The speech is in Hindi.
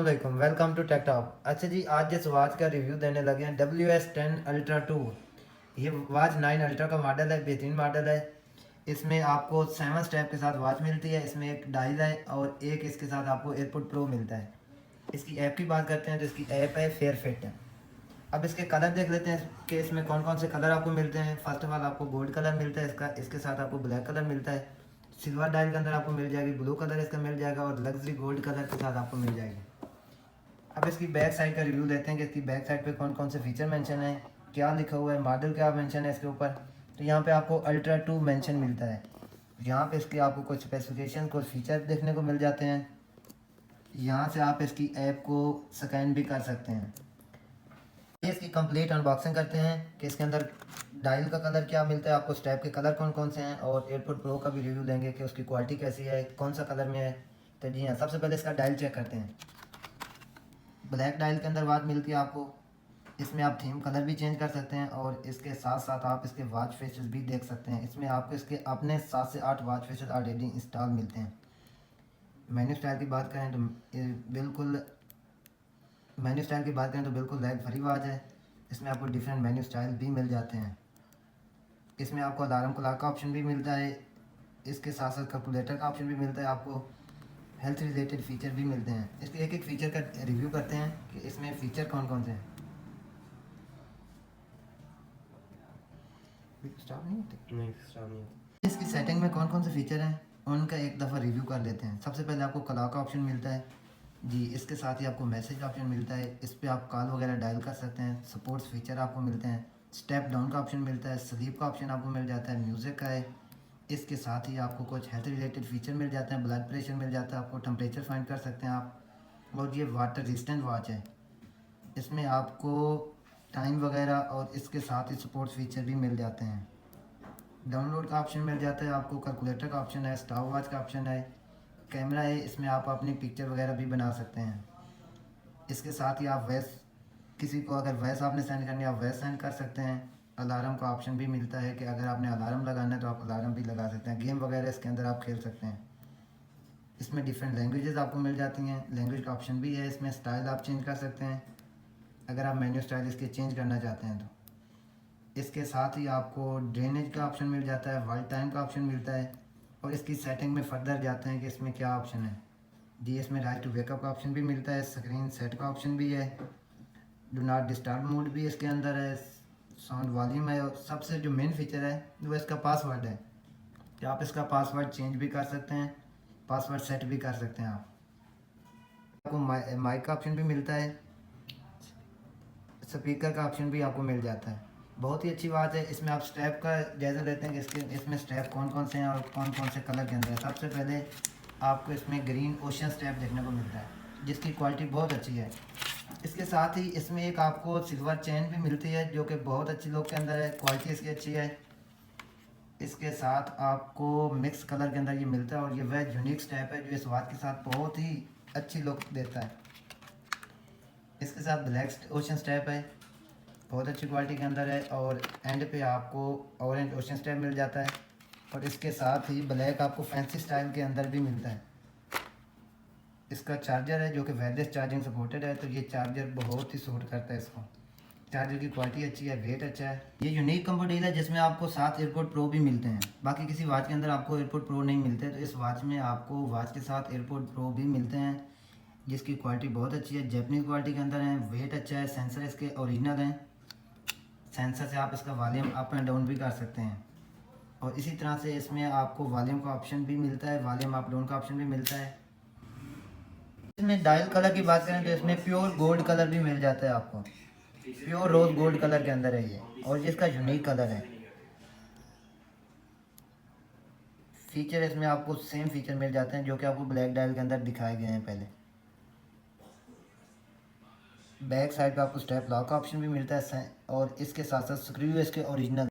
अस्सलामुअलैकुम, वेलकम टू टेक टॉप। अच्छा जी, आज जिस वॉच का रिव्यू देने लगे हैं WS10 अल्ट्रा 2। ये वॉच 9 अल्ट्रा का मॉडल है, बेहतरीन मॉडल है। इसमें आपको 7 स्टेप के साथ वॉच मिलती है। इसमें एक डायल है और एक इसके साथ आपको एयरपोर्ट प्रो मिलता है। इसकी ऐप की बात करते हैं तो इसकी ऐप है फेयर फिट है। अब इसके कलर देख लेते हैं कि इसमें कौन कौन से कलर आपको मिलते हैं। फर्स्ट ऑफ ऑल आपको गोल्ड कलर मिलता है इसका, इसके साथ आपको ब्लैक कलर मिलता है। सिल्वर डायल के अंदर आपको मिल जाएगी, ब्लू कलर इसका मिल जाएगा और लग्जरी गोल्ड कलर के साथ आपको मिल जाएगी। अब इसकी बैक साइड का रिव्यू लेते हैं कि इसकी बैक साइड पे कौन कौन से फीचर मेंशन है, क्या लिखा हुआ है, मॉडल क्या मेंशन है इसके ऊपर। तो यहाँ पे आपको अल्ट्रा 2 मेंशन मिलता है। यहाँ पे इसके आपको कुछ स्पेसिफिकेशन, कुछ फीचर देखने को मिल जाते हैं। यहाँ से आप इसकी ऐप को स्कैन भी कर सकते हैं। ये इसकी कंप्लीट अनबॉक्सिंग करते हैं कि इसके अंदर डायल का कलर क्या मिलता है, आपको स्टेप के कलर कौन कौन से हैं, और एयरपोर्ट प्रो का भी रिव्यू देंगे कि उसकी क्वालिटी कैसी है, कौन सा कलर में है। तो जी हाँ, सबसे पहले इसका डायल चेक करते हैं। ब्लैक डायल के अंदर वॉच मिलती है आपको। इसमें आप थीम कलर भी चेंज कर सकते हैं और इसके साथ साथ आप इसके वॉच फेसेस भी देख सकते हैं। इसमें आपको इसके अपने 7 से 8 वॉच फेसेस ऑलरेडी इंस्टॉल मिलते हैं। मेन्यू स्टाइल की बात करें तो बिल्कुल लैग फ्री वॉच है। इसमें आपको डिफरेंट मेन्यू स्टाइल भी मिल जाते हैं। इसमें आपको अलार्म क्लॉक का ऑप्शन भी मिलता है। इसके साथ साथ कैलकुलेटर का ऑप्शन भी मिलता है। आपको हेल्थ रिलेटेड फ़ीचर भी मिलते हैं। इसके एक एक फ़ीचर का रिव्यू करते हैं कि इसमें फ़ीचर कौन कौन से हैं। स्टॉप नहीं होते, नहीं स्टार नहीं होता। इसकी सेटिंग में कौन कौन से फ़ीचर हैं उनका एक दफ़ा रिव्यू कर लेते हैं। सबसे पहले आपको क्लॉक का ऑप्शन मिलता है जी। इसके साथ ही आपको मैसेज ऑप्शन मिलता है, इस पर आप कॉल वगैरह डायल कर सकते हैं। सपोर्ट्स फीचर आपको मिलते हैं। स्टेप डाउन का ऑप्शन मिलता है, स्लीप का ऑप्शन आपको मिल जाता है, म्यूज़िक का है। इसके साथ ही आपको कुछ हेल्थ रिलेटेड फ़ीचर मिल जाते हैं, ब्लड प्रेशर मिल जाता है, आपको टेम्परेचर फाइंड कर सकते हैं आप। और ये वाटर रेजिस्टेंट वॉच है। इसमें आपको टाइम वगैरह और इसके साथ ही सपोर्ट फीचर भी मिल जाते हैं। डाउनलोड का ऑप्शन मिल जाता है आपको, कैलकुलेटर का ऑप्शन है, स्टॉप वॉच का ऑप्शन है, कैमरा है, इसमें आप अपनी पिक्चर वगैरह भी बना सकते हैं। इसके साथ ही आप वॉइस, किसी को अगर वॉइस आपने सेंड करनी है आप वॉइस सेंड कर सकते हैं। अलार्म का ऑप्शन भी मिलता है कि अगर आपने अलार्म लगाना है तो आप अलार्म भी लगा सकते हैं। गेम वगैरह इसके अंदर आप खेल सकते हैं। इसमें डिफरेंट लैंग्वेजेस आपको मिल जाती हैं, लैंग्वेज का ऑप्शन भी है। इसमें स्टाइल आप चेंज कर सकते हैं अगर आप मेन्यू स्टाइल इसके चेंज करना चाहते हैं तो। इसके साथ ही आपको ड्रेनेज का ऑप्शन मिल जाता है, वर्ल्ड टाइम का ऑप्शन मिलता है। और इसकी सेटिंग में फर्दर जाते हैं कि इसमें क्या ऑप्शन है जी। इसमें राइट टू वेकअप का ऑप्शन भी मिलता है, स्क्रीन सेट का ऑप्शन भी है, डू नॉट डिस्टर्ब मोड भी इसके अंदर है, साउंड वॉल्यूम है। और सबसे जो मेन फीचर है वो इसका पासवर्ड है कि आप इसका पासवर्ड चेंज भी कर सकते हैं, पासवर्ड सेट भी कर सकते हैं आप। आपको माइक का ऑप्शन भी मिलता है, स्पीकर का ऑप्शन भी आपको मिल जाता है। बहुत ही अच्छी बात है। इसमें आप स्टेप का जायज़ा लेते हैं कि इसमें स्टेप कौन कौन से हैं और कौन कौन से कलर के अंदर है। सबसे पहले आपको इसमें ग्रीन ओशन स्टेप देखने को मिलता है जिसकी क्वालिटी बहुत अच्छी है। इसके साथ ही इसमें एक आपको सिल्वर चेन भी मिलती है जो कि बहुत अच्छी लुक के अंदर है, क्वालिटी इसकी अच्छी है। इसके साथ आपको मिक्स कलर के अंदर ये मिलता है और ये वह यूनिक स्टेप है जो इस वॉच के साथ बहुत ही अच्छी लुक देता है। इसके साथ ब्लैक ओशन स्टेप है, बहुत अच्छी क्वालिटी के अंदर है। और एंड पे आपको ऑरेंज ओशन स्टेप मिल जाता है। और इसके साथ ही ब्लैक आपको फैंसी स्टाइल के अंदर भी मिलता है। इसका चार्जर है जो कि वायरलेस चार्जिंग सपोर्टेड है, तो ये चार्जर बहुत ही सूट करता है इसको। चार्जर की क्वालिटी अच्छी है, वेट अच्छा है। ये यूनिक कंबो डील है जिसमें आपको 7 एयरपोर्ट प्रो भी मिलते हैं। बाकी किसी वॉच के अंदर आपको एयरपोर्ट प्रो नहीं मिलते, तो इस वॉच में आपको वॉच के साथ एयरपोर्ट प्रो भी मिलते हैं जिसकी क्वालिटी बहुत अच्छी है, जैपनीज़ क्वालिटी के अंदर है, वेट अच्छा है, सेंसर इसके ओरिजिनल हैं। सेंसर से आप इसका वॉल्यूम अप एंड डाउन भी कर सकते हैं। और इसी तरह से इसमें आपको वॉल्यूम का ऑप्शन भी मिलता है, वॉल्यूम अप डाउन का ऑप्शन भी मिलता है। इसमें डायल कलर की बात करें तो इसमें प्योर गोल्ड कलर भी मिल जाता है आपको, प्योर रोज गोल्ड कलर के अंदर है ये, और जिसका यूनिक कलर है। फीचर इसमें आपको सेम फीचर मिल जाते हैं जो कि आपको ब्लैक डायल के अंदर दिखाए गए हैं पहले। बैक साइड पे आपको स्टेप लॉक का ऑप्शन भी मिलता है और इसके साथ साथ स्क्रू इसके ओरिजिनल